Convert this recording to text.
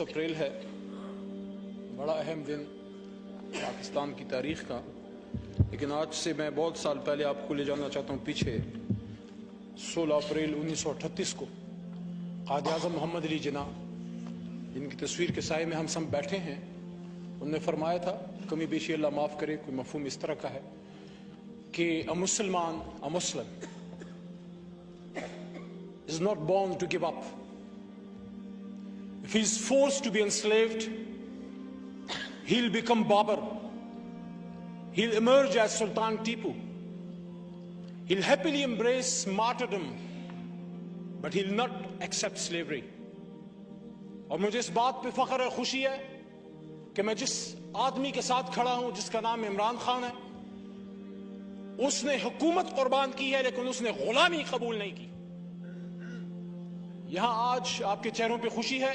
April ہے، بڑا اہم دن پاکستان کی تاریخ کا، لیکن آج سے میں بہت سال پہلے آپ کو لے جانا چاہتا ہوں پیچھے۔ 16 اپریل 1938 کو قائد اعظم محمد علی جناح، جن کی تصویر کے سائے میں ہم سب بیٹھے ہیں، انہوں نے فرمایا تھا، کمی بیشی اللہ معاف کرے، کوئی مفہوم اس طرح کا ہے کہ a Muslim is not born to give up. If he is forced to be enslaved, he'll become Babur. He'll emerge as Sultan Tipu. He'll happily embrace martyrdom, but he'll not accept slavery. اور مجھے اس بات پہ فخر ہے، خوشی ہے کہ میں جس آدمی کے ساتھ کھڑا ہوں، جس کا نام عمران خان ہے، اس نے حکومت قربان کی ہے لیکن اس نے غلامی قبول نہیں کی۔ یہاں آج آپ کے چہروں پہ خوشی ہے